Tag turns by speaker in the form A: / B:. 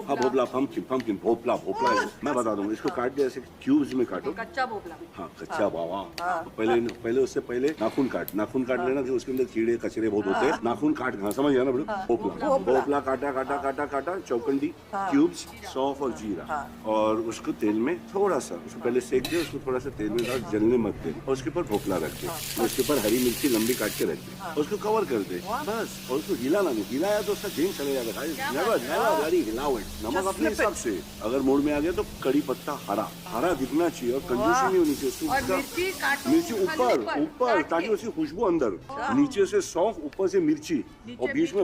A: हाँ भोपला, पंपकिन भोपला भोपला है। मैं बता दूंगा, इसको काट के ऐसे क्यूब्स में काटो।
B: कच्चा भोपला।
A: हाँ कच्चा बावा। पहले उससे पहले नाखून काट लेना, फिर उसके अंदर कीड़े कचरे बहुत होते हैं। नाखून काट, हाँ समझ गया ना बड़े। भोपला काटा चौकंडी क्यूब्स, सौंफ और जीरा, और उसको तेल में थोड़ा सा, उसको पहले सेक दे, उसको थोड़ा सा तेल में डाल, जलने मत दे, और उसके ऊपर भोपला रख दे, उसके ऊपर हरी मिर्ची लंबी काट के रख दे, और उसको कवर कर दे बस। और उसको हिलाना नहीं, हिलाया तो उसका जेम चले जाएगा। हिलाओ, नमक अपने हिसाब से। अगर मूड में आ गया तो कड़ी पत्ता हरा दिखना चाहिए, और कंजूसी नहीं होनी चाहिए। मिर्ची ऊपर ताकि उसकी खुशबू अंदर, नीचे से सौंफ, ऊपर से मिर्ची, और बीच में